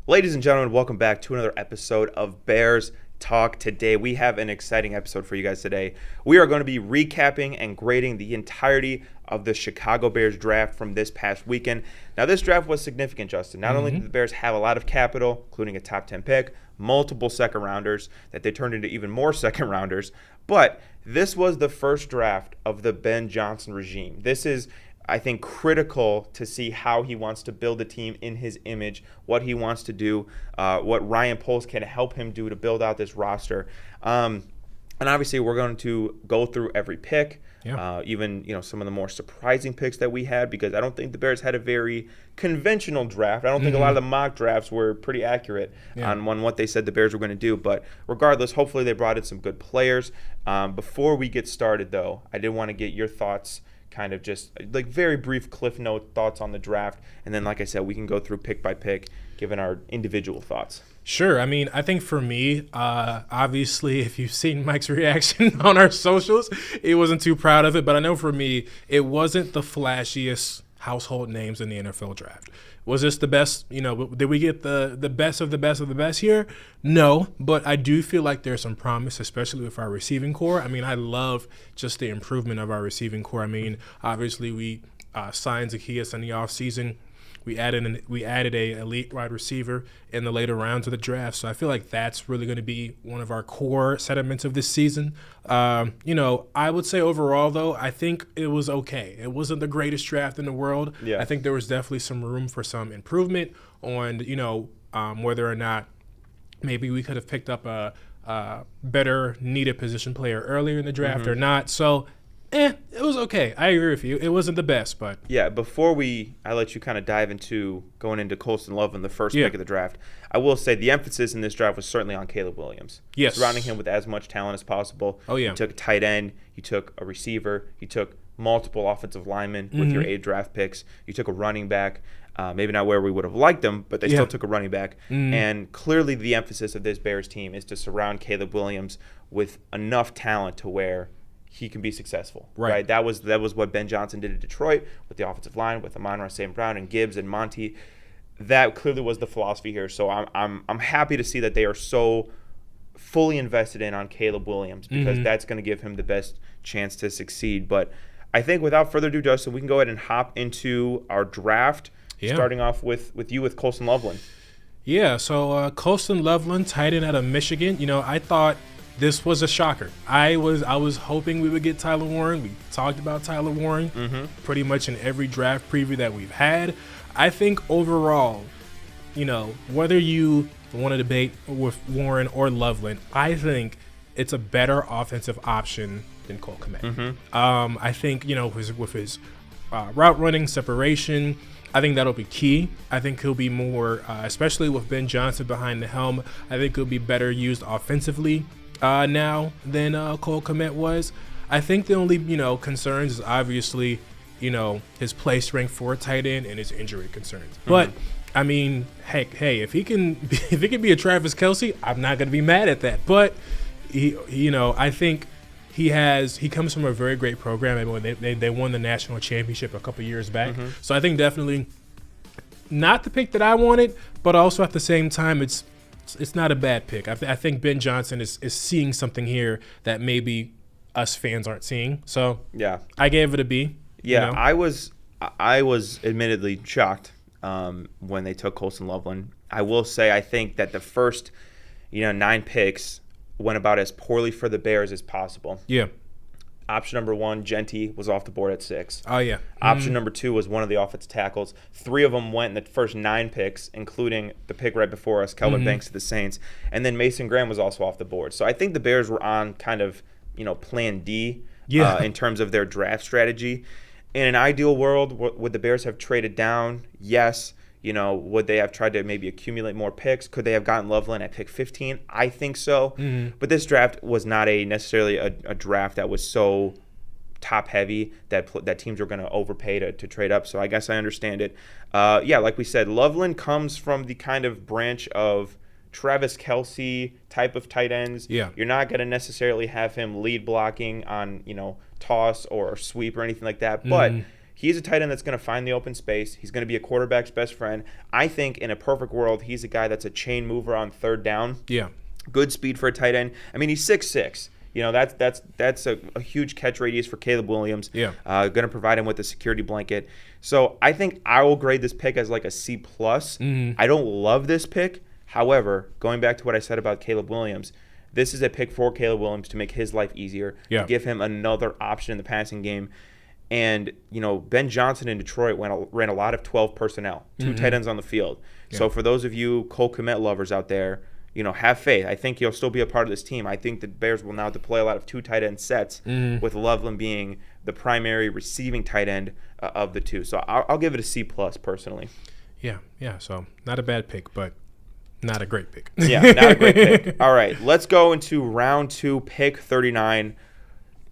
Ladies and gentlemen, welcome back to another episode of Bears Talk. Today, we have an exciting episode for you guys today. We are going to be recapping and grading the entirety of the Chicago Bears draft from this past weekend. Now, this draft was significant, Justin. Not only did the Bears have a lot of capital, including a top 10 pick, multiple second-rounders that they turned into even more second-rounders, but this was the first draft of the Ben Johnson regime. This is, I think, critical to see how he wants to build a team in his image, what he wants to do, what Ryan Poles can help him do to build out this roster. And obviously, we're going to go through every pick, even some of the more surprising picks that we had, because I don't think the Bears had a very conventional draft. I don't think a lot of the mock drafts were pretty accurate on what they said the Bears were going to do. But regardless, hopefully they brought in some good players. Before we get started, though, I did want to get your thoughts, kind of just like very brief Cliff Note thoughts on the draft. And then, like I said, we can go through pick by pick, given our individual thoughts. Sure. I mean, I think for me, obviously, if you've seen Mike's reaction on our socials, he wasn't too proud of it. But I know for me, it wasn't the flashiest household names in the NFL draft. Was this the best? Did we get the best of the best of the best here? No, but I do feel like there's some promise, especially with our receiving core. I mean, I love just the improvement of our receiving core. I mean, obviously, we signed Zacchaeus in the offseason. We added a elite wide receiver in the later rounds of the draft. So I feel like that's really going to be one of our core sentiments of this season. I would say overall, though, I think it was okay. It wasn't the greatest draft in the world. Yeah. I think there was definitely some room for some improvement on, whether or not maybe we could have picked up a better needed position player earlier in the draft or not. So it was okay. I agree with you. It wasn't the best, but yeah. Before I let you kind of dive into going into Colston Loveland, the first pick of the draft, I will say the emphasis in this draft was certainly on Caleb Williams. Yes, surrounding him with as much talent as possible. Oh yeah. You took a tight end, you took a receiver, you took multiple offensive linemen with your 8 draft picks. You took a running back. Maybe not where we would have liked them, but they still took a running back. And clearly the emphasis of this Bears team is to surround Caleb Williams with enough talent to where he can be successful, right? That was what Ben Johnson did at Detroit with the offensive line, with Amon-Ra St. Brown and Gibbs and Monty. That clearly was the philosophy here. So I'm happy to see that they are so fully invested in on Caleb Williams, because that's going to give him the best chance to succeed. But I think without further ado, Justin, we can go ahead and hop into our draft, starting off with Colston Loveland. Yeah, so Colston Loveland, tight end out of Michigan. I thought this was a shocker. I was hoping we would get Tyler Warren. We talked about Tyler Warren pretty much in every draft preview that we've had. I think overall, whether you want to debate with Warren or Loveland, I think it's a better offensive option than Cole Kmet. I think, with his route running, separation, I think that'll be key. I think he'll be more, especially with Ben Johnson behind the helm, I think he'll be better used offensively now than Cole Kmet was. I think the only concerns is obviously his play strength for a tight end and his injury concerns. But I mean, hey, if he can be a Travis Kelce, I'm not gonna be mad at that. But I think he comes from a very great program, and they won the national championship a couple years back. So I think definitely not the pick that I wanted, but also at the same time it's not a bad pick. I think Ben Johnson is seeing something here that maybe us fans aren't seeing. So yeah, I gave it a B. Yeah, I was admittedly shocked when they took Colston Loveland. I will say I think that the first 9 picks went about as poorly for the Bears as possible. Yeah. Option number 1, Genty, was off the board at 6. Oh, yeah. Option number 2 was one of the offensive tackles. 3 of them went in the first 9 picks, including the pick right before us, Kelvin Banks to the Saints. And then Mason Graham was also off the board. So I think the Bears were on kind of, plan D in terms of their draft strategy. In an ideal world, would the Bears have traded down? Yes. Would they have tried to maybe accumulate more picks? Could they have gotten Loveland at pick 15? I think so. But this draft was not necessarily a draft that was so top-heavy that teams were going to overpay to trade up. So I guess I understand it. Like we said, Loveland comes from the kind of branch of Travis Kelce type of tight ends. Yeah. You're not going to necessarily have him lead blocking on, toss or sweep or anything like that. But He's a tight end that's going to find the open space. He's going to be a quarterback's best friend. I think in a perfect world, he's a guy that's a chain mover on third down. Yeah. Good speed for a tight end. I mean, he's 6'6". You know, that's a huge catch radius for Caleb Williams. Yeah. Going to provide him with a security blanket. So I think I will grade this pick as like a C+. I don't love this pick. However, going back to what I said about Caleb Williams, this is a pick for Caleb Williams to make his life easier, to give him another option in the passing game. And, you know, Ben Johnson in Detroit ran a lot of 12 personnel, 2 tight ends on the field. Yeah. So for those of you Cole Kmet lovers out there, you know, have faith. I think you'll still be a part of this team. I think the Bears will now deploy a lot of 2 tight end sets, with Loveland being the primary receiving tight end of the 2. So I'll give it a C+ personally. Yeah. So not a bad pick, but not a great pick. Yeah, not a great pick. All right, let's go into round 2, pick 39.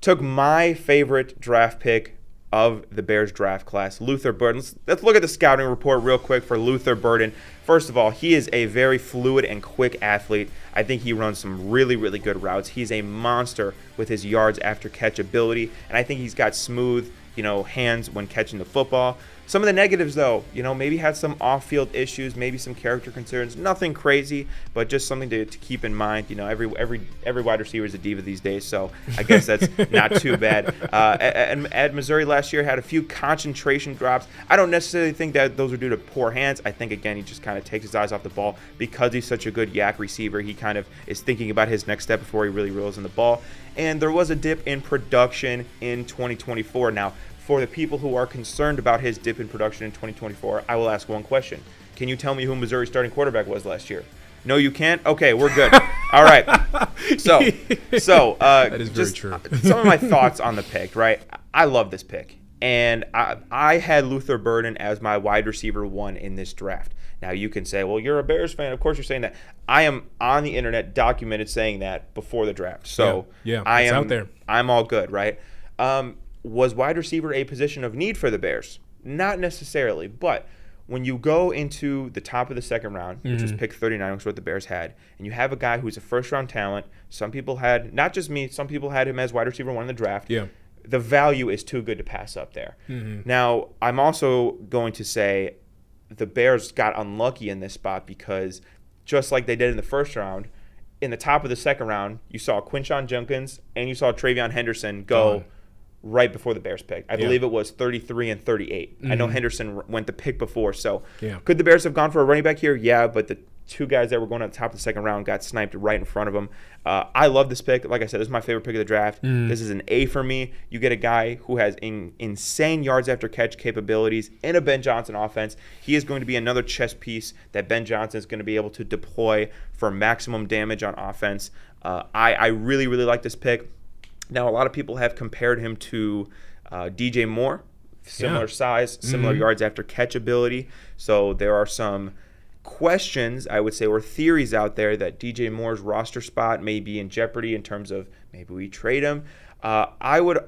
Took my favorite draft pick of the Bears draft class, Luther Burden. Let's look at the scouting report real quick for Luther Burden. First of all, he is a very fluid and quick athlete. I think he runs some really, really good routes. He's a monster with his yards after catch ability, and I think he's got smooth, you know, hands when catching the football. Some of the negatives, though, you know, maybe had some off-field issues, maybe some character concerns. Nothing crazy, but just something to keep in mind. You know, every wide receiver is a diva these days, so I guess that's not too bad. And at Missouri last year, had a few concentration drops. I don't necessarily think that those are due to poor hands. I think, again, he just kind of takes his eyes off the ball. Because he's such a good yak receiver, he kind of is thinking about his next step before he really reels in the ball. And there was a dip in production in 2024. Now, for the people who are concerned about his dip in production in 2024, I will ask one question. Can you tell me who Missouri's starting quarterback was last year? No, you can't? Okay, we're good. All right. So that is very true. Some of my thoughts on the pick, right? I love this pick. And I had Luther Burden as my wide receiver 1 in this draft. Now, you can say, well, you're a Bears fan. Of course you're saying that. I am on the internet documented saying that before the draft. So yeah, it's out there. I'm all good, right? Was wide receiver a position of need for the Bears? Not necessarily, but when you go into the top of the second round, which was pick 39, which is what the Bears had, and you have a guy who's a first-round talent, some people had, not just me, some people had him as wide receiver 1 in the draft. Yeah. The value is too good to pass up there. Now, I'm also going to say the Bears got unlucky in this spot because just like they did in the first round, in the top of the second round, you saw Quinshon Judkins and you saw Travion Henderson go right before the Bears picked. I believe it was 33 and 38. I know Henderson went the pick before. So could the Bears have gone for a running back here? Yeah, but the 2 guys that were going at the top of the second round got sniped right in front of them. I love this pick. Like I said, this is my favorite pick of the draft. This is an A for me. You get a guy who has insane yards after catch capabilities in a Ben Johnson offense. He is going to be another chess piece that Ben Johnson is going to be able to deploy for maximum damage on offense. I really, really like this pick. Now, a lot of people have compared him to DJ Moore, similar size, similar yards after catch ability. So there are some questions, I would say, or theories out there that DJ Moore's roster spot may be in jeopardy in terms of maybe we trade him. I would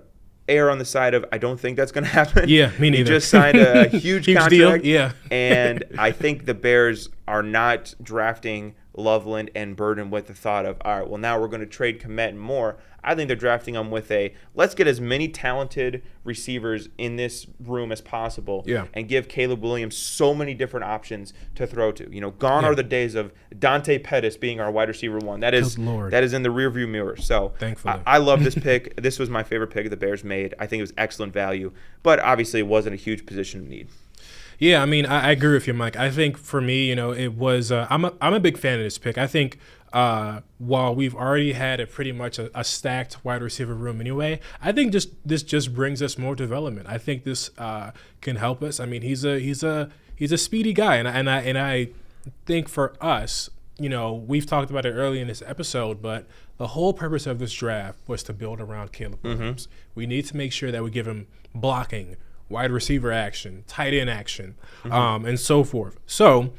err on the side of I don't think that's going to happen. Yeah, me neither. He just signed a huge contract. Deal. Yeah. And I think the Bears are not drafting Loveland and Burden with the thought of, all right, well, now we're going to trade Kmet and Moore. I think they're drafting them with let's get as many talented receivers in this room as possible and give Caleb Williams so many different options to throw to. You know, gone are the days of Dante Pettis being our wide receiver 1. That is in the rearview mirror. So thankfully. I love this pick. This was my favorite pick the Bears made. I think it was excellent value, but obviously it wasn't a huge position of need. Yeah, I mean, I agree with you, Mike. I think for me, you know, it was I'm a big fan of this pick. I think while we've already had pretty much a stacked wide receiver room anyway, I think this just brings us more development. I think this can help us. I mean, he's a speedy guy, and I think for us, you know, we've talked about it early in this episode, but the whole purpose of this draft was to build around Caleb Williams. We need to make sure that we give him blocking, wide receiver action, tight end action, and so forth. So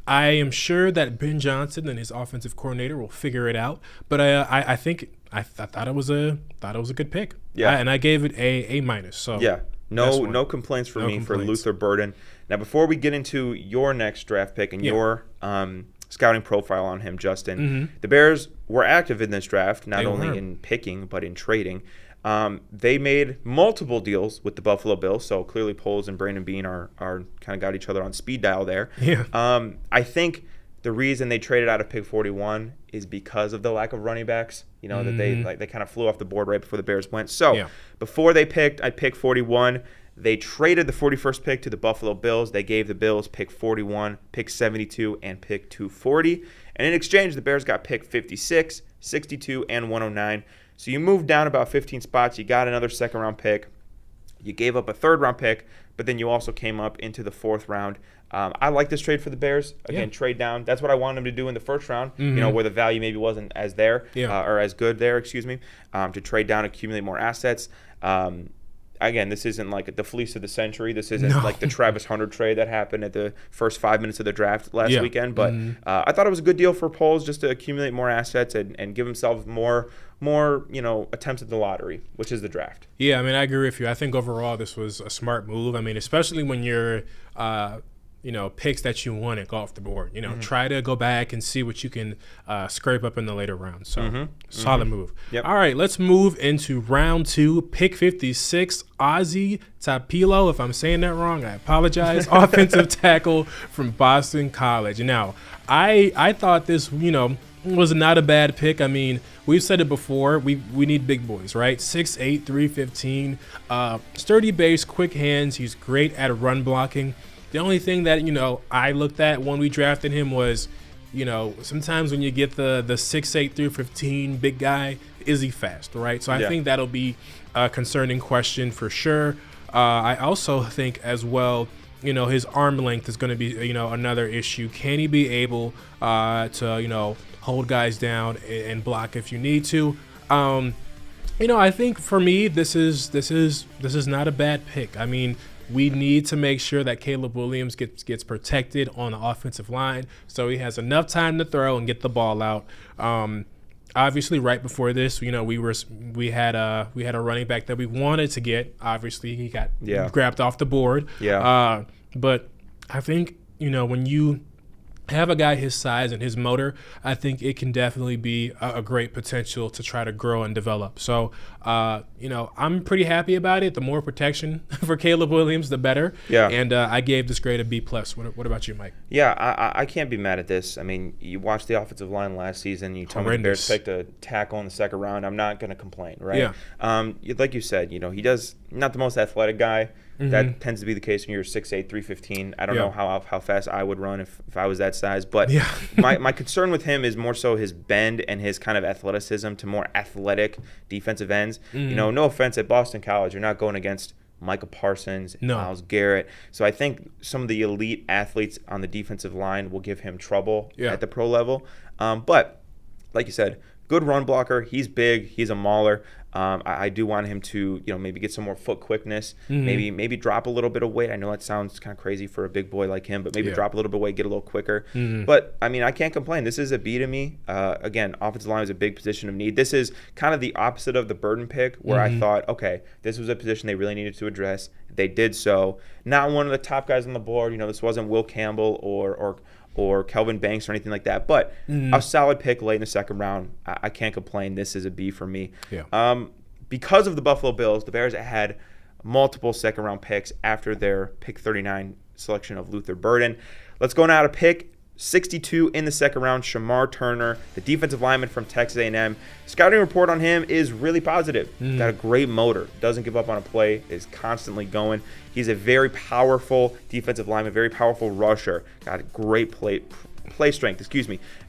I am sure that Ben Johnson and his offensive coordinator will figure it out. But I think I thought it was a good pick. Yeah, and I gave it a minus. So yeah, no complaints for me for Luther Burden. Now, before we get into your next draft pick and your scouting profile on him, Justin, the Bears were active in this draft, not only in picking but in trading. They made multiple deals with the Buffalo Bills, so clearly Poles and Brandon Bean are kind of got each other on speed dial there. Yeah. I think the reason they traded out of pick 41 is because of the lack of running backs. That they kind of flew off the board right before the Bears went. So before they picked, I picked 41. They traded the 41st pick to the Buffalo Bills. They gave the Bills pick 41, pick 72, and pick 240. And in exchange, the Bears got pick 56, 62, and 109. So you moved down about 15 spots. You got another second-round pick. You gave up a third-round pick, but then you also came up into the fourth round. I like this trade for the Bears. Again, trade down. That's what I wanted them to do in the first round, where the value maybe wasn't as there or as good there, to trade down, accumulate more assets. Again, this isn't like the fleece of the century. This isn't like the Travis Hunter trade that happened at the first 5 minutes of the draft last weekend. But I thought it was a good deal for Poles just to accumulate more assets and give himself more attempts at the lottery, which is the draft. Yeah, I mean, I agree with you. I think overall this was a smart move. I mean, especially when you're picks that you wanted go off the board. Try to go back and see what you can scrape up in the later rounds. So, solid move. Yep. All right, let's move into round 2, pick 56, Ozzy Tapilo. If I'm saying that wrong, I apologize. Offensive tackle from Boston College. Now, I thought this, was not a bad pick. I mean, we've said it before. We need big boys, right? 6'8", 315, sturdy base, quick hands. He's great at run blocking. The only thing that, I looked at when we drafted him was, sometimes when you get the 6'8", 315 big guy, is he fast, right? So I think that'll be a concerning question for sure. I also think as well, his arm length is going to be, another issue. Can he be able to, hold guys down and block if you need to? I think for me, this is not a bad pick. I mean, we need to make sure that Caleb Williams gets protected on the offensive line, so he has enough time to throw and get the ball out. Obviously, right before this, we had a running back that we wanted to get. Obviously, he got grabbed off the board. Yeah. But I think when you have a guy his size and his motor, I think it can definitely be a great potential to try to grow and develop. So, I'm pretty happy about it. The more protection for Caleb Williams, the better. Yeah. And I gave this grade a B+. What about you, Mike? Yeah, I can't be mad at this. I mean, you watched the offensive line last season. You told me the Bears picked a tackle in the second round. I'm not going to complain, right? Yeah. Like you said, he does not the most athletic guy. That tends to be the case when you're 6'8", 315. I don't know how fast I would run if I was that size. But my concern with him is more so his bend and his kind of athleticism to more athletic defensive ends. No offense, at Boston College, you're not going against Micah Parsons, Myles Garrett. So I think some of the elite athletes on the defensive line will give him trouble at the pro level. But like you said, good run blocker. He's big. He's a mauler. I do want him to, maybe get some more foot quickness, maybe drop a little bit of weight. I know that sounds kind of crazy for a big boy like him, but maybe drop a little bit of weight, get a little quicker. But, I mean, I can't complain. This is a B to me. Again, offensive line is a big position of need. This is kind of the opposite of the Burden pick where I thought, okay, this was a position they really needed to address. They did so. Not one of the top guys on the board. This wasn't Will Campbell or Kelvin Banks or anything like that. But a solid pick late in the second round. I can't complain. This is a B for me. Yeah. Because of the Buffalo Bills, the Bears had multiple second-round picks after their pick 39 selection of Luther Burden. Let's go now to pick 62 in the second round, Shamar Turner, the defensive lineman from Texas A&M. Scouting report on him is really positive. Got a great motor. Doesn't give up on a play. Is constantly going. He's a very powerful defensive lineman, very powerful rusher. Got a great play strength,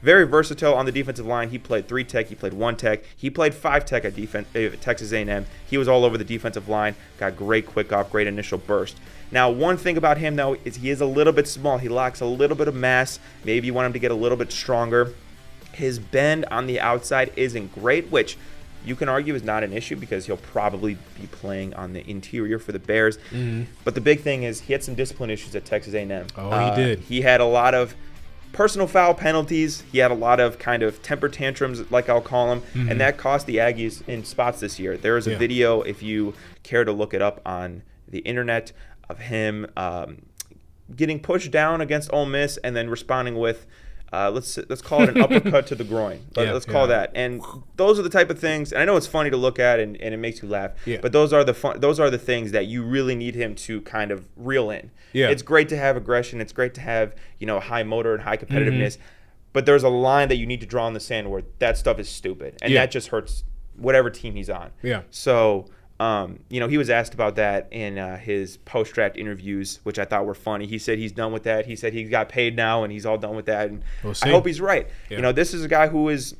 very versatile on the defensive line. He played 3 tech, he played 1 tech, he played 5 tech at Texas A&M. He was all over the defensive line, got great quick off, great initial burst. Now, one thing about him, though, is he is a little bit small. He lacks a little bit of mass. Maybe you want him to get a little bit stronger. His bend on the outside isn't great, which you can argue is not an issue because he'll probably be playing on the interior for the Bears. But the big thing is he had some discipline issues at Texas A&M. Oh, he did. He had a lot of personal foul penalties. He had a lot of kind of temper tantrums, like I'll call them, and that cost the Aggies in spots this year. There is a video, if you care to look it up on the internet, of him getting pushed down against Ole Miss and then responding with let's call it an uppercut to the groin. Let's call that. And those are the type of things. And I know it's funny to look at and it makes you laugh. Yeah. But those are the things that you really need him to kind of reel in. Yeah. It's great to have aggression. It's great to have high motor and high competitiveness. But there's a line that you need to draw in the sand where that stuff is stupid, and that just hurts whatever team he's on. Yeah. So. He was asked about that in his post-draft interviews, which I thought were funny. He said he's done with that. He said he got paid now and he's all done with that. And I hope he's right. Yeah. This is a guy who is,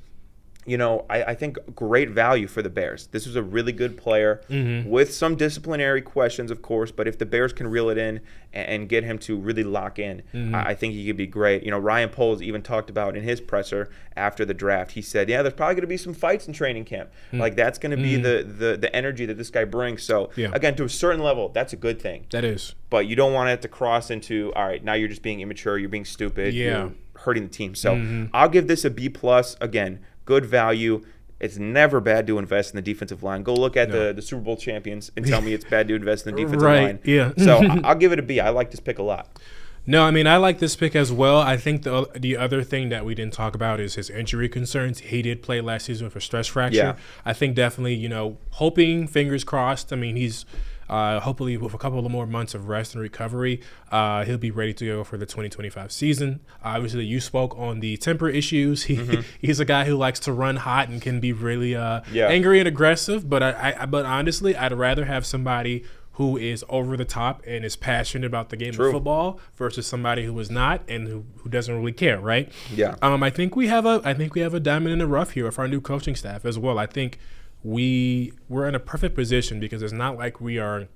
I think great value for the Bears. This was a really good player with some disciplinary questions, of course. But if the Bears can reel it in and get him to really lock in, I think he could be great. Ryan Poles even talked about in his presser after the draft. He said, there's probably going to be some fights in training camp. Like that's going to be the energy that this guy brings. So again, to a certain level, that's a good thing. That is. But you don't want it to cross into, all right, now you're just being immature, you're being stupid, you're hurting the team. So I'll give this a B+. Again, good value. It's never bad to invest in the defensive line. Go look at the Super Bowl champions and tell me it's bad to invest in the defensive line. Yeah. So I'll give it a B. I like this pick a lot. No, I mean, I like this pick as well. I think the other thing that we didn't talk about is his injury concerns. He did play last season with a stress fracture. Yeah. I think definitely, hoping, fingers crossed. I mean, he's hopefully with a couple of more months of rest and recovery, he'll be ready to go for the 2025 season. Obviously, you spoke on the temper issues. He's a guy who likes to run hot and can be really angry and aggressive. But but honestly, I'd rather have somebody who is over the top and is passionate about the game of football versus somebody who is not and who doesn't really care, right? Yeah. I think we have a diamond in the rough here with our new coaching staff as well. I think we're in a perfect position because it's not like we are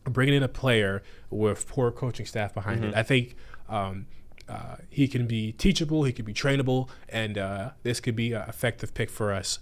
bringing in a player with poor coaching staff behind it. I think he can be teachable, he can be trainable, and this could be an effective pick for us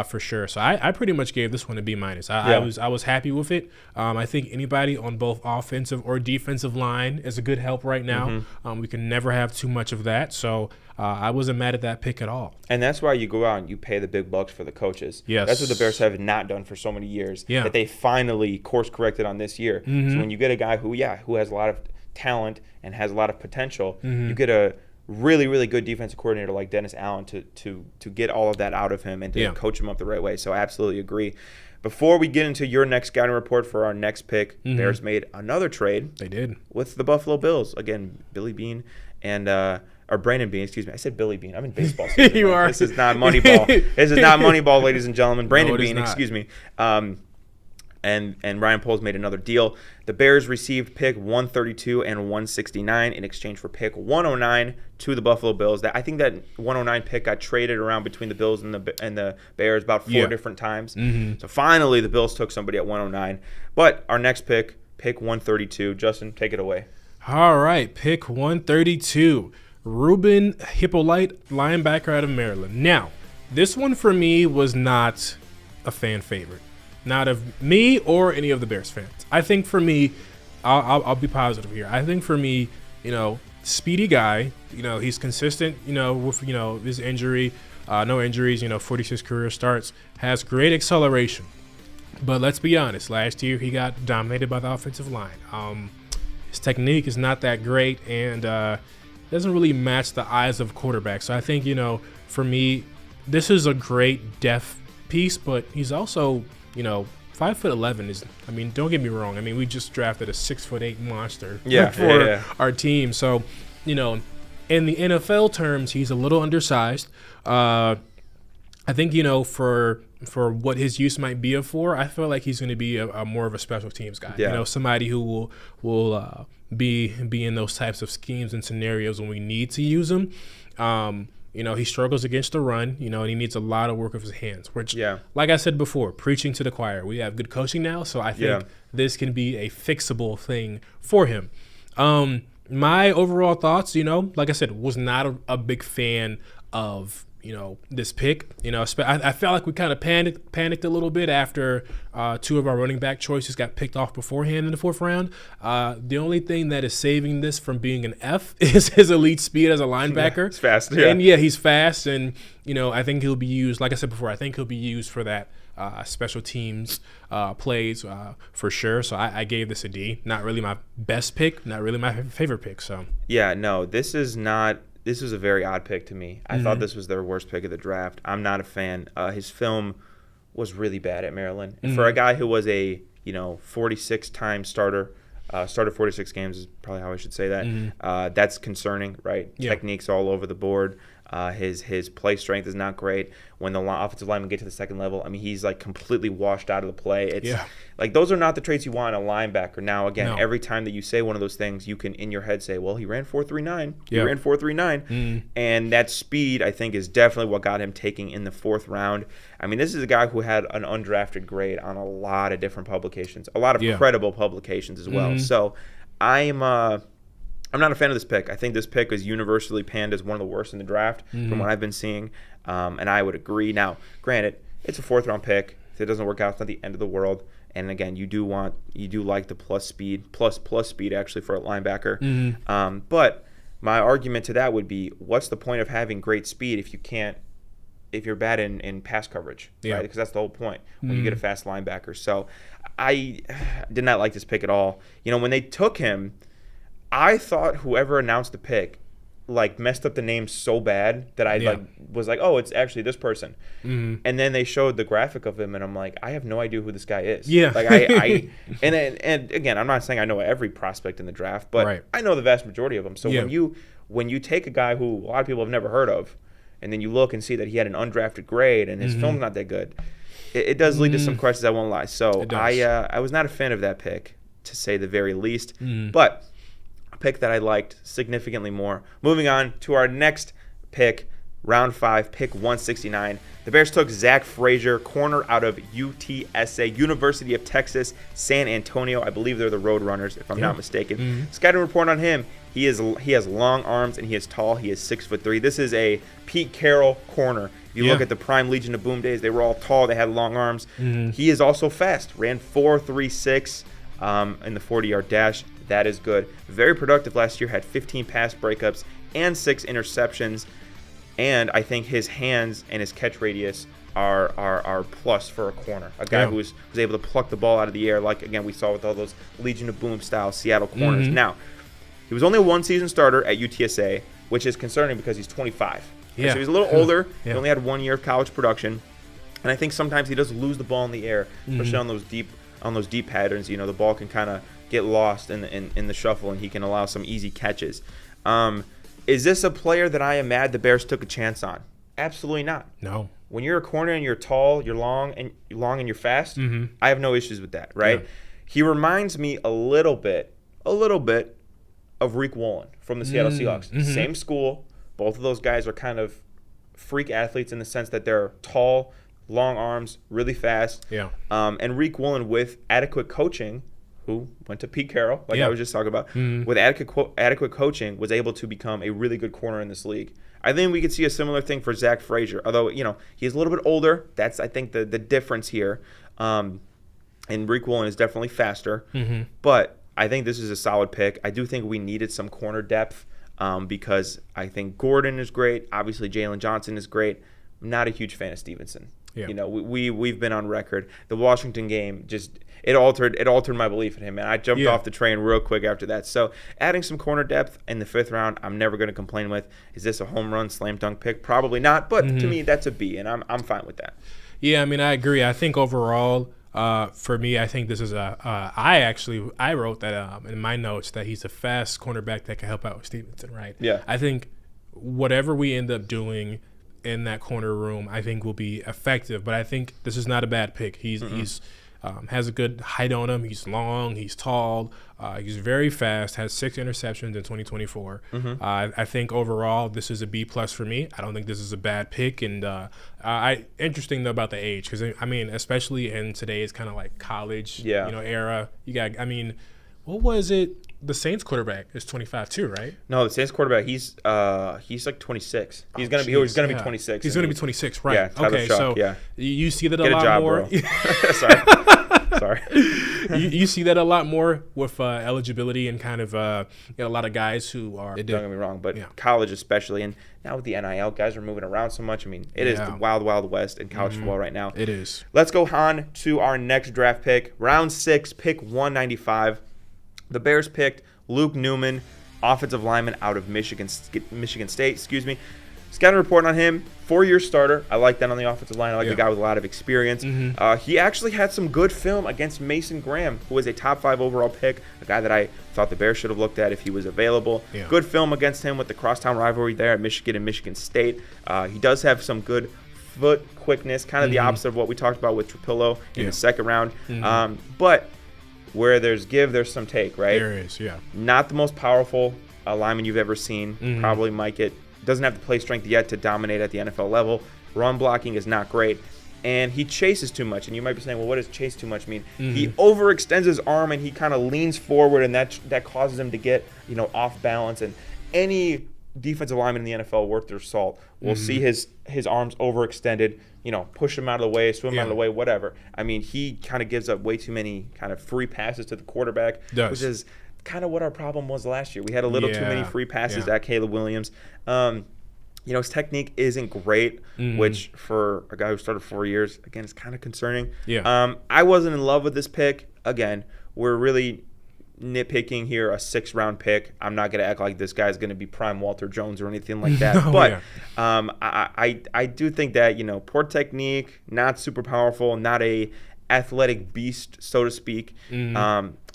for sure. So I pretty much gave this one a B-. I was happy with it. I think anybody on both offensive or defensive line is a good help right now. We can never have too much of that. So I wasn't mad at that pick at all. And that's why you go out and you pay the big bucks for the coaches. Yes. That's what the Bears have not done for so many years. Yeah. That they finally course-corrected on this year. So when you get a guy who has a lot of talent and has a lot of potential, you get a really, really good defensive coordinator like Dennis Allen to get all of that out of him and to coach him up the right way. So I absolutely agree. Before we get into your next scouting report for our next pick, Bears made another trade. They did. With the Buffalo Bills. Again, Billy Bean and or Brandon Bean, excuse me. I said Billy Bean. I'm in baseball season. You are. This is not Moneyball. This is not Moneyball, ladies and gentlemen. Brandon Bean, excuse me. And Ryan Poles made another deal. The Bears received pick 132 and 169 in exchange for pick 109 to the Buffalo Bills. I think that 109 pick got traded around between the Bills and the Bears about four different times. So finally, the Bills took somebody at 109. But our next pick 132. Justin, take it away. All right, pick 132. Ruben Hyppolite, linebacker out of Maryland. Now, this one for me was not a fan favorite. Not of me or any of the Bears fans. I think for me, I'll be positive here. I think for me, speedy guy. He's consistent. With his injury, no injuries. 46 career starts. Has great acceleration. But let's be honest. Last year he got dominated by the offensive line. His technique is not that great and doesn't really match the eyes of quarterbacks. So I think for me, this is a great depth piece. But he's also 5'11" is. I mean, don't get me wrong. I mean, we just drafted a 6'8" monster for our team. So, in the NFL terms, he's a little undersized. I think for what his use might be for, I feel like he's going to be a more of a special teams guy. Yeah. Somebody who will be in those types of schemes and scenarios when we need to use him. He struggles against the run, and he needs a lot of work with his hands, which, like I said before, preaching to the choir. We have good coaching now, so I think this can be a fixable thing for him. My overall thoughts, like I said, was not a big fan of this pick. I felt like we kind of panicked a little bit after two of our running back choices got picked off beforehand in the fourth round. The only thing that is saving this from being an F is his elite speed as a linebacker. Yeah, he's fast. Yeah. And he's fast, and I think he'll be used. Like I said before, I think he'll be used for that special teams plays for sure. So I gave this a D. Not really my best pick. Not really my favorite pick. So no, this is not this was a very odd pick to me. I thought this was their worst pick of the draft. I'm not a fan. His film was really bad at Maryland. And for a guy who was a 46-time starter, started 46 games is probably how I should say that. That's concerning, right? Yeah. Techniques all over the board. His play strength is not great. When the offensive linemen get to the second level, I mean, he's like completely washed out of the play. It's like those are not the traits you want in a linebacker. Now, again, every time that you say one of those things, you can in your head say, well, he ran 4.39. He ran 4.39. And that speed, I think, is definitely what got him taking in the 4th round. I mean, this is a guy who had an undrafted grade on a lot of different publications, a lot of credible publications as well. So I'm not a fan of this pick. I think this pick is universally panned as one of the worst in the draft from what I've been seeing, and I would agree. Now, granted, it's a 4th-round pick. If it doesn't work out, it's not the end of the world. And again, you do like the plus speed actually for a linebacker. But my argument to that would be, what's the point of having great speed if you're bad in pass coverage, right? Because that's the whole point when you get a fast linebacker. So I did not like this pick at all. When they took him, I thought whoever announced the pick messed up the name so bad that I was like, oh, it's actually this person. And then they showed the graphic of him, and I'm like, I have no idea who this guy is. And again, I'm not saying I know every prospect in the draft, but I know the vast majority of them. So when you take a guy who a lot of people have never heard of, and then you look and see that he had an undrafted grade and his film's not that good, it does lead to some questions, I won't lie. So I was not a fan of that pick, to say the very least. But pick that I liked significantly more. Moving on to our next pick, round 5, pick 169. The Bears took Zah Frazier, corner out of UTSA, University of Texas, San Antonio. I believe they're the Roadrunners, if I'm not mistaken. Scouting report on him: he has long arms and he is tall. He is 6'3". This is a Pete Carroll corner. If you look at the prime Legion of Boom days, they were all tall. They had long arms. He is also fast. Ran 4.36 in the 40-yard dash. That is good. Very productive last year. Had 15 pass breakups and 6 interceptions. And I think his hands and his catch radius are plus for a corner. A guy who was able to pluck the ball out of the air, like, again, we saw with all those Legion of Boom style Seattle corners. Now, he was only a 1-season starter at UTSA, which is concerning because he's 25. So he's a little older. He only had 1 year of college production. And I think sometimes he does lose the ball in the air, especially on those deep patterns. The ball can kind of get lost in the shuffle, and he can allow some easy catches. Is this a player that I am mad the Bears took a chance on? Absolutely not. No. When you're a corner and you're tall, you're long and you're fast, I have no issues with that, right? Yeah. He reminds me a little bit of Rick Woolen from the Seattle Seahawks. Same school. Both of those guys are kind of freak athletes in the sense that they're tall, long arms, really fast. Yeah. And Rick Woolen, with adequate coaching, who went to Pete Carroll, I was just talking about, with adequate coaching, was able to become a really good corner in this league. I think we could see a similar thing for Zah Frazier, although, he's a little bit older. That's, I think, the difference here. And Rick Woolen is definitely faster. But I think this is a solid pick. I do think we needed some corner depth because I think Gordon is great. Obviously, Jalen Johnson is great. I'm not a huge fan of Stevenson. Yeah. We've been on record. The Washington game just it altered my belief in him, and I jumped off the train real quick after that. So adding some corner depth in the 5th round, I'm never going to complain with. Is this a home run slam dunk pick? Probably not, but to me that's a B, and I'm fine with that. Yeah, I mean, I agree. I think overall, for me, I think this is I wrote that in my notes that he's a fast cornerback that can help out with Stevenson, right? Yeah. I think whatever we end up doing in that corner room, I think will be effective. But I think this is not a bad pick. He's has a good height on him. He's long. He's tall. He's very fast. Has 6 interceptions in 2024. I think overall this is a B+ for me. I don't think this is a bad pick. And interesting though about the age, because I mean, especially in today's kind of like college era, you got. I mean, what was it? The Saints quarterback is 25 too, right? No, the Saints quarterback, he's like 26. He's gonna be 26. He's gonna be 26, right? Yeah. Okay, so you see that a lot more. Sorry. You see that a lot more with eligibility and kind of a lot of guys who are. Don't get me wrong, but college especially, and now with the NIL, guys are moving around so much. I mean, it is the wild, wild west in college football right now. It is. Let's go on to our next draft pick, round 6, pick 195. The Bears picked Luke Newman, offensive lineman out of Michigan State. Scouting report on him, 4-year starter. I like that on the offensive line. I like a guy with a lot of experience. He actually had some good film against Mason Graham, who was a top 5 overall pick, a guy that I thought the Bears should have looked at if he was available. Good film against him with the crosstown rivalry there at Michigan and Michigan State. He does have some good foot quickness, kind of the opposite of what we talked about with Trapillo in the second round. But where there's give, there's some take, right? There is, yeah. Not the most powerful lineman you've ever seen. Probably might doesn't have the play strength yet to dominate at the NFL level. Run blocking is not great. And he chases too much. And you might be saying, well, what does chase too much mean? He overextends his arm and he kind of leans forward, and that causes him to get, off balance. And any defensive lineman in the NFL worth their salt will see his arms overextended, push him out of the way, swim out of the way, whatever. I mean, he kind of gives up way too many kind of free passes to the quarterback, which is kind of what our problem was last year. We had a little too many free passes at Caleb Williams. His technique isn't great, which for a guy who started 4 years, again, is kind of concerning. I wasn't in love with this pick. Again, we're really nitpicking here, a 6th-round pick. I'm not going to act like this guy's going to be prime Walter Jones or anything like that. I do think that, poor technique, not super powerful, not a athletic beast, so to speak.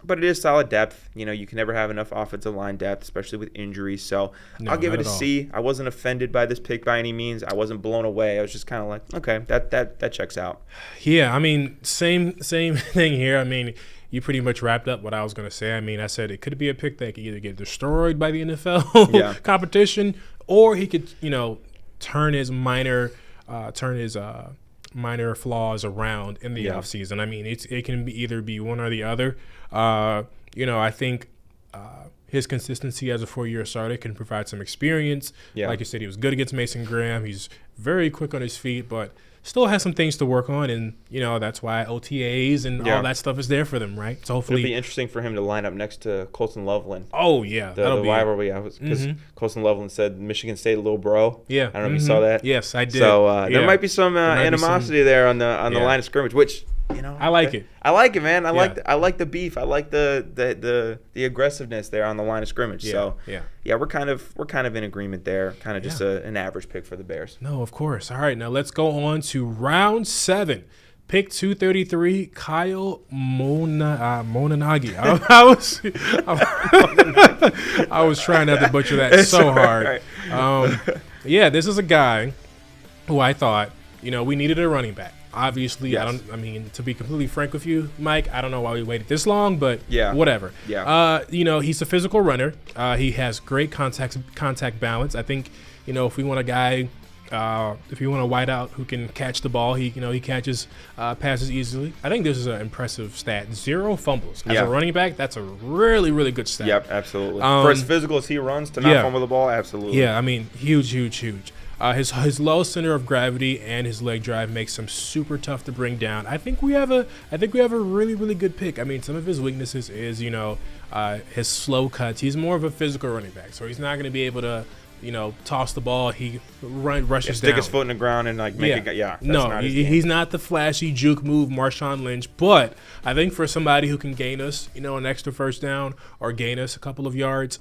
But it is solid depth. You can never have enough offensive line depth, especially with injuries. So I'll give it a C. I wasn't offended by this pick by any means. I wasn't blown away. I was just kind of like, okay, that checks out. Yeah, I mean, same thing here. I mean, you pretty much wrapped up what I was going to say. I mean, I said it could be a pick that could either get destroyed by the NFL competition, or he could, turn his minor flaws around in the offseason. I mean, it can either be one or the other. I think his consistency as a 4-year starter can provide some experience. Like you said, he was good against Mason Graham. He's very quick on his feet, but still has some things to work on, and that's why OTAs and all that stuff is there for them, right? So hopefully it'll be interesting for him to line up next to Colston Loveland. Oh yeah, the rivalry, because Colston Loveland said Michigan State little bro. I don't know if you saw that. Yes, I did. So there might be some animosity there on the line of scrimmage, which I like it. I like it, man. I like the beef. I like the aggressiveness there on the line of scrimmage. We're kind of in agreement there. Kind of just an average pick for the Bears. No, of course. All right, now let's go on to round 7. Pick 233, Kyle Monangai. I was trying not to butcher that so hard. This is a guy who I thought, we needed a running back. Obviously, to be completely frank with you, Mike, I don't know why we waited this long, but whatever. He's a physical runner. He has great contact balance. I think, if we want a guy, if you want a wideout who can catch the ball, he catches passes easily. I think this is an impressive stat. 0 fumbles. As a running back, that's a really, really good stat. Yep, absolutely. For as physical as he runs, to not fumble the ball, absolutely. Yeah, I mean, huge. His low center of gravity and his leg drive makes him super tough to bring down. I think we have a really, really good pick. I mean, some of his weaknesses is his slow cuts. He's more of a physical running back, so he's not going to be able to toss the ball. He rushes down. Stick his foot in the ground and make it. He's not the flashy juke move Marshawn Lynch, but I think for somebody who can gain us an extra first down or gain us a couple of yards,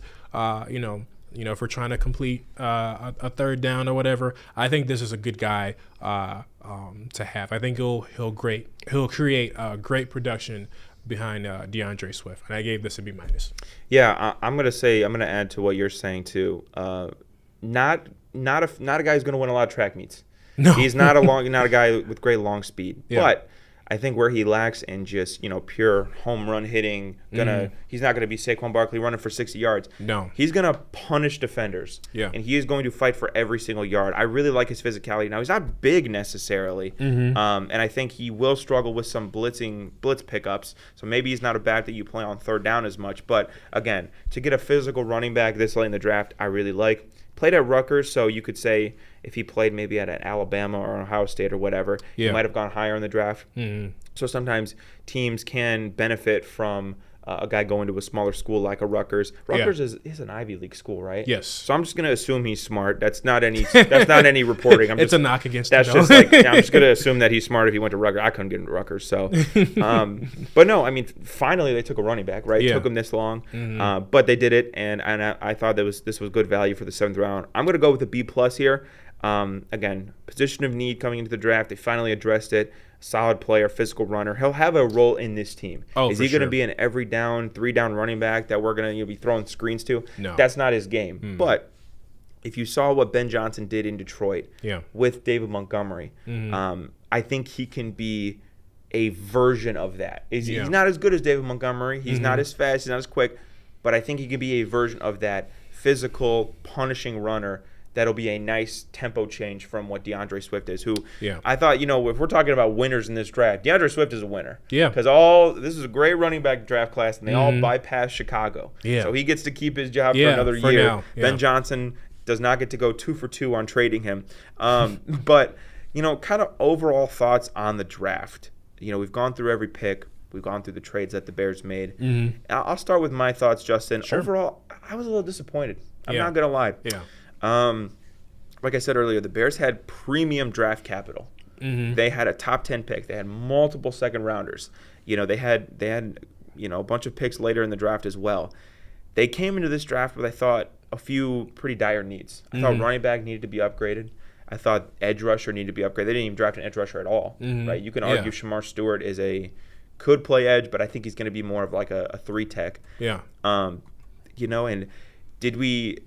if we're trying to complete a third down or whatever, I think this is a good guy to have. I think he'll create great production behind DeAndre Swift, and I gave this a B-. Yeah, I'm gonna add to what you're saying too. Not a guy who's gonna win a lot of track meets. No, he's not a guy with great long speed, but I think where he lacks in just pure home run hitting, he's not gonna be Saquon Barkley running for 60 yards. No, he's gonna punish defenders. And he is going to fight for every single yard. I really like his physicality. Now he's not big necessarily, and I think he will struggle with some blitz pickups. So maybe he's not a back that you play on third down as much. But again, to get a physical running back this late in the draft, I really like. Played at Rutgers, so you could say if he played maybe at Alabama or Ohio State or whatever, he might have gone higher in the draft. So sometimes teams can benefit from a guy going to a smaller school like a Rutgers. Rutgers is an Ivy League school, right? Yes. So I'm just going to assume he's smart. That's not any reporting. It's a knock against that's him. Just like I'm just going to assume that he's smart if he went to Rutgers. I couldn't get into Rutgers. So, but no, I mean, finally they took a running back, right? It took them this long, but they did it, and I thought this was good value for the 7th round. I'm going to go with a B+ here. Again, position of need coming into the draft. They finally addressed it. Solid player, physical runner. He'll have a role in this team. Is he going to be an every down, 3-down running back that we're going to be throwing screens to? No. That's not his game. But if you saw what Ben Johnson did in Detroit with David Montgomery, I think he can be a version of that. He's not as good as David Montgomery. He's not as fast. He's not as quick. But I think he can be a version of that physical, punishing runner that'll be a nice tempo change from what DeAndre Swift is, who I thought, if we're talking about winners in this draft, DeAndre Swift is a winner. Yeah. Because this is a great running back draft class, and they all bypass Chicago. Yeah. So he gets to keep his job for another year. Now. Yeah. Ben Johnson does not get to go 2 for 2 on trading him. But, kind of overall thoughts on the draft. We've gone through every pick. We've gone through the trades that the Bears made. I'll start with my thoughts, Justin. Sure. Overall, I was a little disappointed. I'm not going to lie. Yeah. Like I said earlier, the Bears had premium draft capital. They had a top 10 pick. They had multiple second rounders. They had a bunch of picks later in the draft as well. They came into this draft with, I thought, a few pretty dire needs. I thought running back needed to be upgraded. I thought edge rusher needed to be upgraded. They didn't even draft an edge rusher at all, right? You can argue Shamar Stewart could play edge, but I think he's going to be more of like a 3 tech. Yeah. And did we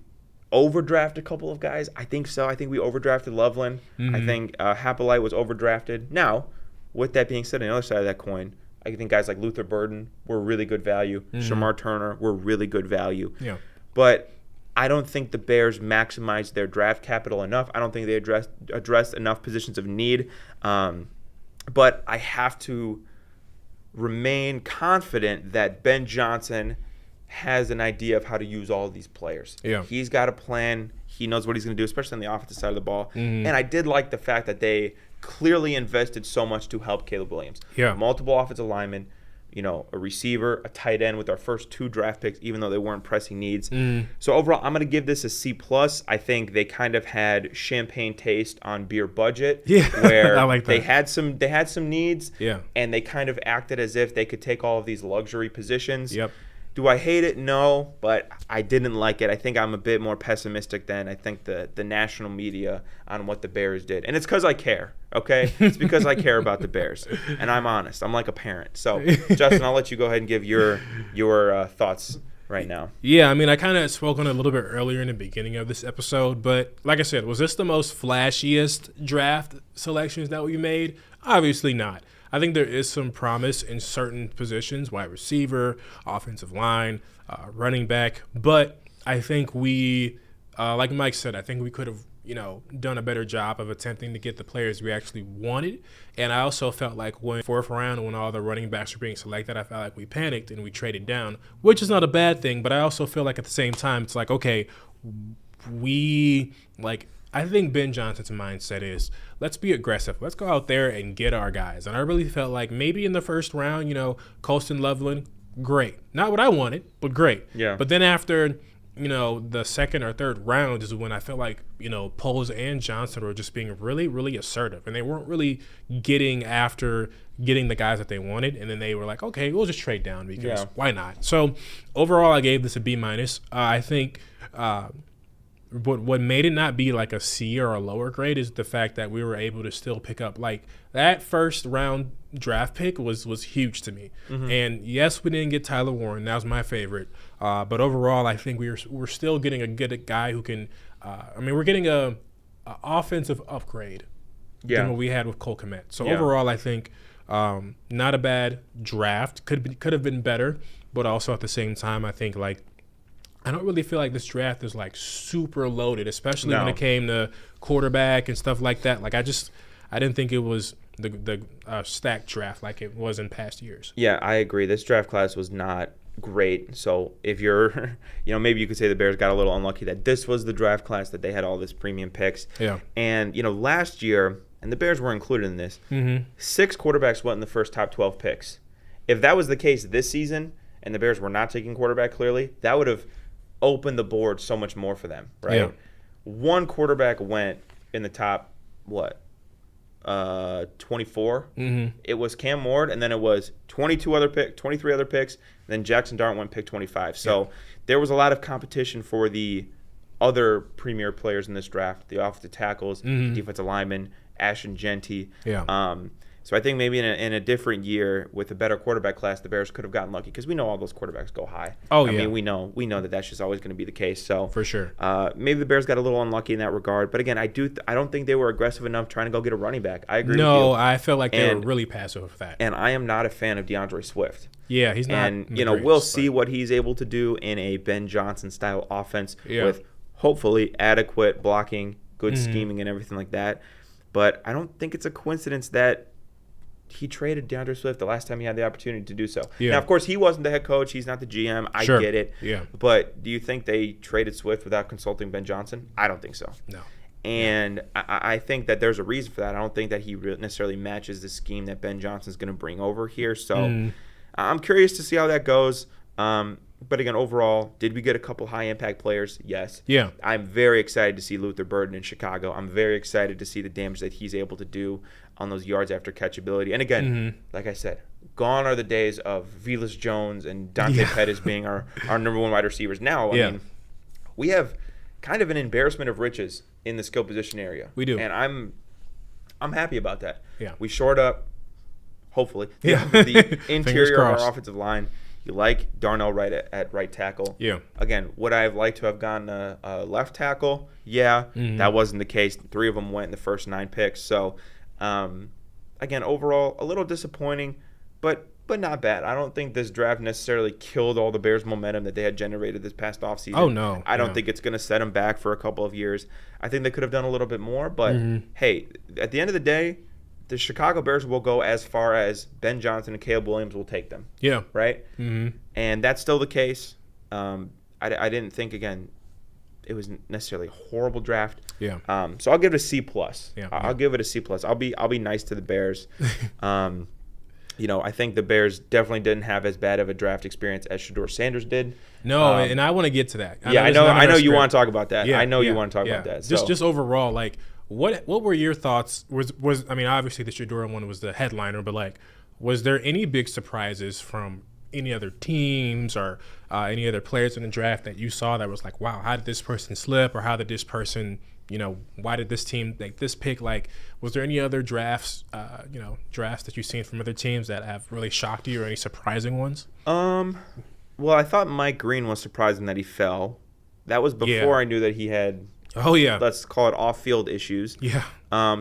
overdraft a couple of guys? I think so. I think we overdrafted Loveland. I think Hyppolite was overdrafted. Now, with that being said, on the other side of that coin, I think guys like Luther Burden were really good value. Shamar Turner were really good value. Yeah. But I don't think the Bears maximized their draft capital enough. I don't think they addressed enough positions of need. But I have to remain confident that Ben Johnson has an idea of how to use all of these players. Yeah. He's got a plan. He knows what he's going to do, especially on the offensive side of the ball. And I did like the fact that they clearly invested so much to help Caleb Williams. Yeah. Multiple offensive linemen, a receiver, a tight end with our first 2 draft picks, even though they weren't pressing needs. So overall, I'm going to give this a C+. I think they kind of had champagne taste on beer budget. Yeah, where I like that. They had some needs. Yeah. And they kind of acted as if they could take all of these luxury positions. Yep. Do I hate it? No, but I didn't like it. I think I'm a bit more pessimistic than I think the national media on what the Bears did. And it's because I care, okay? It's because I care about the Bears. And I'm honest. I'm like a parent. So, Justin, I'll let you go ahead and give your thoughts right now. Yeah, I mean, I kind of spoke on it a little bit earlier in the beginning of this episode. But like I said, was this the most flashiest draft selections that we made? Obviously not. I think there is some promise in certain positions, wide receiver, offensive line, running back. But I think we, like Mike said, I think we could have, done a better job of attempting to get the players we actually wanted. And I also felt like when 4th round, when all the running backs were being selected, I felt like we panicked and we traded down, which is not a bad thing. But I also feel like at the same time, it's like, okay, I think Ben Johnson's mindset is, let's be aggressive. Let's go out there and get our guys. And I really felt like maybe in the first round, Colston, Loveland, great. Not what I wanted, but great. Yeah. But then after, the 2nd or 3rd round is when I felt like, Poles and Johnson were just being really, really assertive. And they weren't really getting after getting the guys that they wanted. And then they were like, okay, we'll just trade down because why not? So overall, I gave this a B-. I think what made it not be like a C or a lower grade is the fact that we were able to still pick up that first round draft pick was huge to me. And yes, we didn't get Tyler Warren. That was my favorite. But overall, I think we're still getting a good guy who can. We're getting a offensive upgrade than what we had with Cole Kmet. So overall, I think not a bad draft. Could have been better, but also at the same time, I think I don't really feel like this draft is super loaded, especially when it came to quarterback and stuff like that. I didn't think it was the stacked draft like it was in past years. Yeah, I agree. This draft class was not great. So if you're, maybe you could say the Bears got a little unlucky that this was the draft class that they had all this premium picks. Yeah. And, last year, and the Bears were included in this, 6 quarterbacks went in the first top 12 picks. If that was the case this season, and the Bears were not taking quarterback clearly, that would have opened the board so much more for them, right? Yeah. One quarterback went in the top, 24. It was Cam Ward, and then it was 23 other picks, and then Jackson Dart went pick 25. So there was a lot of competition for the other premier players in this draft, the offensive tackles, defensive linemen, Ashton Genty. So I think maybe in a different year with a better quarterback class, the Bears could have gotten lucky because we know all those quarterbacks go high. I mean, we know that that's just always going to be the case. So for sure, maybe the Bears got a little unlucky in that regard. But again, I don't think they were aggressive enough trying to go get a running back. I agree. No, with you. I feel like they were really passive with that. And I am not a fan of DeAndre Swift. Yeah, he's not. And we'll see what he's able to do in a Ben Johnson style offense with hopefully adequate blocking, good scheming, and everything like that. But I don't think it's a coincidence that he traded DeAndre Swift the last time he had the opportunity to do so. Now, of course, he wasn't the head coach. He's not the GM. I get it. Yeah. But do you think they traded Swift without consulting Ben Johnson? I don't think so. No. And I think that there's a reason for that. I don't think that he necessarily matches the scheme that Ben Johnson's going to bring over here. So I'm curious to see how that goes. But again, overall, did we get a couple high-impact players? Yes. Yeah. I'm very excited to see Luther Burden in Chicago. I'm very excited to see the damage that he's able to do on those yards after catchability. And again, like I said, gone are the days of Velus Jones and Dante Pettis being our number one wide receivers. Now, I mean, we have kind of an embarrassment of riches in the skill position area. We do. And I'm happy about that. Yeah. We shored up, hopefully, the interior of our offensive line. You like Darnell Wright at right tackle. Yeah. Again, would I have liked to have gotten a left tackle? Yeah. That wasn't the case. 3 of them went in the first 9 picks. So, again, overall, a little disappointing, but not bad. I don't think this draft necessarily killed all the Bears' momentum that they had generated this past offseason. Oh, no. I don't think it's going to set them back for a couple of years. I think they could have done a little bit more. But, hey, at the end of the day, the Chicago Bears will go as far as Ben Johnson and Caleb Williams will take them. Yeah. Right? And that's still the case. I didn't think, again, it was necessarily a horrible draft. Yeah. So I'll give it a C+. Yeah. I'll give it a C+. I'll be nice to the Bears. I think the Bears definitely didn't have as bad of a draft experience as Shedeur Sanders did. No, and I want to get to that. I know you want to talk about that. I know you want to talk about that. So. Just overall, like, what were your thoughts? I mean, obviously the Shedeur one was the headliner, but like, was there any big surprises from any other teams or any other players in the draft that you saw that was like, wow, how did this person slip, or how did this person, why did this team make this pick? Like, was there any other drafts that you've seen from other teams that have really shocked you, or any surprising ones? Well, I thought Mike Green was surprising that he fell. That was before I knew that he had. Oh yeah. Let's call it off-field issues. Yeah.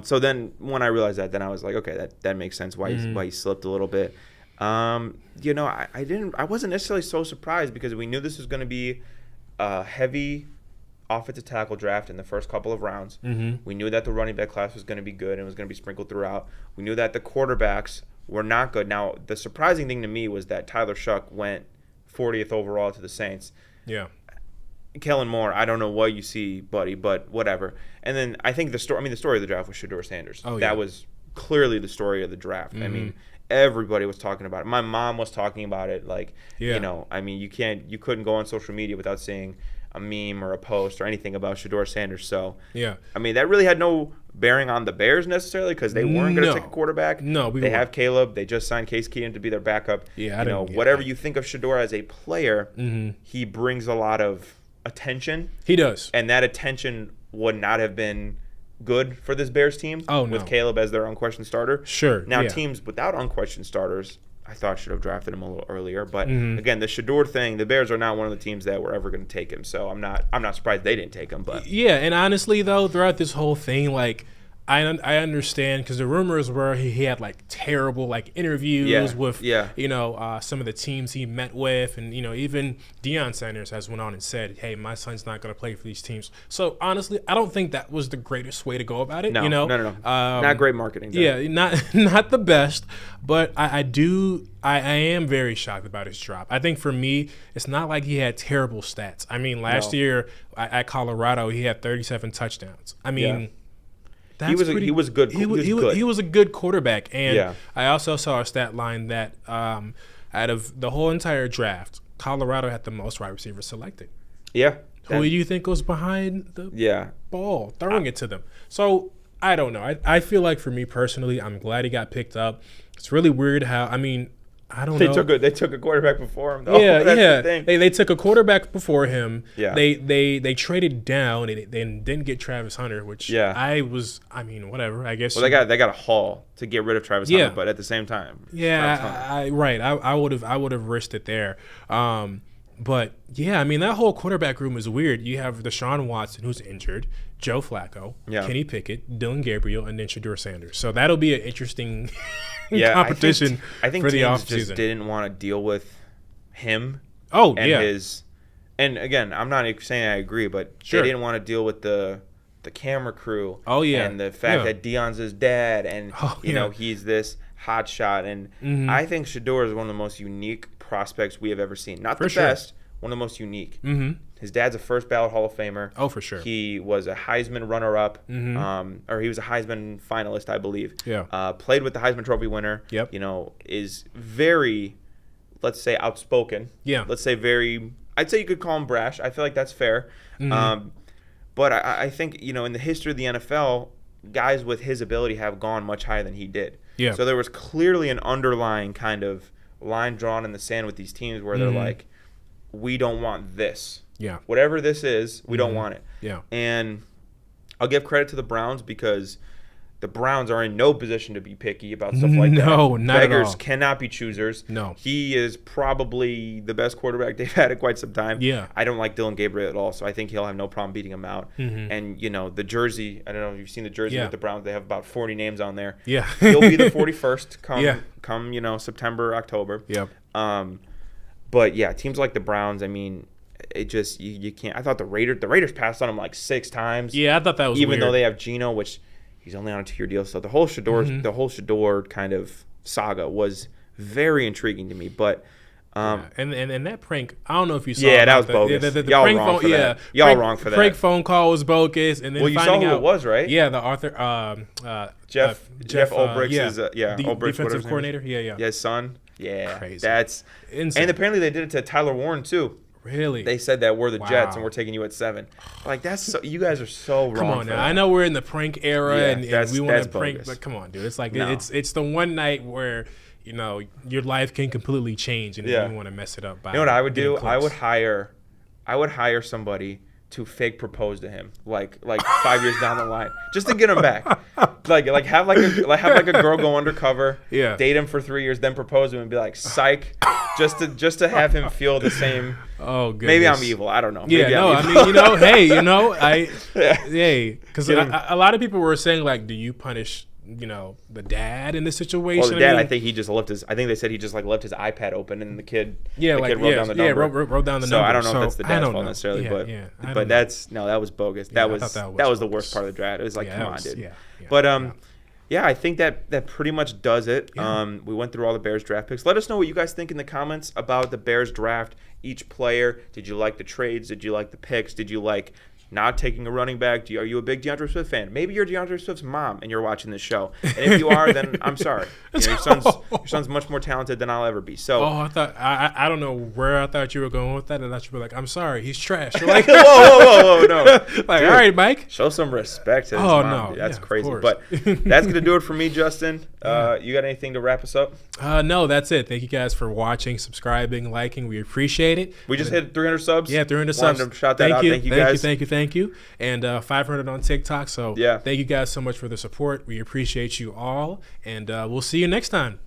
So then when I realized that, then I was like, okay, that makes sense why he slipped a little bit. I wasn't necessarily so surprised because we knew this was going to be a heavy offensive tackle draft in the first couple of rounds. We knew that the running back class was going to be good and was going to be sprinkled throughout. We knew that the quarterbacks were not good. Now, the surprising thing to me was that Tyler Shuck went 40th overall to the Saints. Yeah. Kellen Moore, I don't know what you see, buddy, but whatever. And then I think the story of the draft was Shedeur Sanders. That was clearly the story of the draft. I mean, everybody was talking about it. My mom was talking about it. Like, you couldn't go on social media without seeing a meme or a post or anything about Shedeur Sanders. So, I mean, that really had no bearing on the Bears necessarily because they weren't going to take a quarterback. No, they have Caleb. They just signed Case Keenum to be their backup. Whatever you think of Shedeur as a player, he brings a lot of attention. He does. And that attention would not have been good for this Bears team with Caleb as their unquestioned starter. Sure. Now, teams without unquestioned starters, I thought should have drafted him a little earlier. But again, the Shedeur thing, the Bears are not one of the teams that were ever going to take him. So I'm not surprised they didn't take him. But yeah, and honestly though, throughout this whole thing, like I understand because the rumors were he had like terrible like interviews with some of the teams he met with, and even Deion Sanders has went on and said, hey, my son's not going to play for these teams. So honestly, I don't think that was the greatest way to go about it. No. Not great marketing. Yeah, not the best, but I am very shocked about his drop. I think for me, it's not like he had terrible stats. I mean, last year at Colorado, he had 37 touchdowns. I mean. He was good. He was a good quarterback, and I also saw a stat line that out of the whole entire draft, Colorado had the most wide receivers selected. Yeah. Who do you think was behind the ball, throwing it to them? So I don't know. I feel like for me personally, I'm glad he got picked up. It's really weird how, I mean, I don't know. They took a quarterback before him, though. Yeah, That's yeah. the thing. They took a quarterback before him. Yeah. They traded down and didn't get Travis Hunter, which I mean, whatever. I guess. Well, they got a haul to get rid of Travis Hunter, but at the same time. Yeah, I would have risked it there. But yeah, I mean, that whole quarterback room is weird. You have Deshaun Watson, who's injured, Joe Flacco, Kenny Pickett, Dylan Gabriel, and then Shedeur Sanders. So that'll be an interesting competition I think for the teams offseason. just didn't want to deal with him. Oh, and yeah. And again, I'm not saying I agree, but they didn't want to deal with the camera crew. Oh, yeah. And the fact that Deion's his dad, and you know he's this hot shot. And I think Shedeur is one of the most unique prospects we have ever seen. Not the best, one of the most unique. His dad's a first ballot Hall of Famer. Oh, for sure. He was a Heisman runner-up, or he was a Heisman finalist, I believe. Yeah. Played with the Heisman Trophy winner. Yep. You know, is very, let's say, outspoken. Yeah. Let's say very. I'd say you could call him brash. I feel like that's fair. But I think, you know, in the history of the NFL, guys with his ability have gone much higher than he did. Yeah. So there was clearly an underlying kind of line drawn in the sand with these teams where they're like, we don't want this. Yeah. Whatever this is, we don't want it. Yeah. And I'll give credit to the Browns because the Browns are in no position to be picky about stuff like that. No, not at all. Beggars cannot be choosers. No. He is probably the best quarterback they've had in quite some time. Yeah. I don't like Dylan Gabriel at all, so I think he'll have no problem beating him out. And, you know, the jersey, I don't know if you've seen the jersey with the Browns. They have about 40 names on there. Yeah. He'll be the 41st come you know, September, October. Yep. But, yeah, teams like the Browns, I mean, it just you can't. I thought the Raiders passed on him like 6 times. Yeah, I thought that was even weird. though they have Geno, which he's only on a 2-year deal. So the whole Shedeur kind of saga was very intriguing to me. But and that prank, I don't know if you saw. Yeah, that was bogus. The Y'all prank wrong phone, for that. Y'all wrong for that. Prank phone call was bogus, and then well, you finding saw who out it was, right? Yeah, the Arthur Jeff Ulbricht is Ulbricht, defensive coordinator. Yeah, his son. Yeah, crazy. That's insane. And apparently they did it to Tyler Warren too. Really? They said that we're the Jets and we're taking you at 7. Like that's so, you guys are so wrong. Come on now. That. I know we're in the prank era and we want to prank, bogus. but come on, dude. It's like it's the one night where you know your life can completely change and you want to mess it up. By you know what I would do? Close. I would hire somebody to fake propose to him, like 5 years down the line, just to get him back. like have a girl go undercover, date him for 3 years, then propose to him and be like, psych, just to have him feel the same. Oh, goodness. Maybe I'm evil. I don't know. I mean, you know, hey, you know, because a lot of people were saying like, do you punish? You know, the dad in this situation. Well, the dad, I think he just left his. I think they said he just like left his iPad open, and the kid, wrote down the number. Wrote down the number. So I don't know if that's the dad's fault necessarily, but that was bogus. That was the worst part of the draft. It was like, come on, dude. But I think that pretty much does it. Yeah. We went through all the Bears draft picks. Let us know what you guys think in the comments about the Bears draft. Each player. Did you like the trades? Did you like the picks? Did you like not taking a running back? Are you a big DeAndre Swift fan? Maybe you're DeAndre Swift's mom and you're watching this show. And if you are, then I'm sorry. You know, your son's much more talented than I'll ever be. So I thought I don't know where I thought you were going with that, and I thought you were like, I'm sorry, he's trash. You're like, whoa, no. Like, dude, all right, Mike. Show some respect to his mom. No. Dude. That's yeah, crazy. But that's gonna do it for me, Justin. You got anything to wrap us up? No, that's it. Thank you guys for watching, subscribing, liking. We appreciate it. We just hit 300 subs. Yeah, 300 subs. Wanted to shout that out. Thank you guys. Thank you. And 500 on TikTok. So thank you guys so much for the support. We appreciate you all. And we'll see you next time.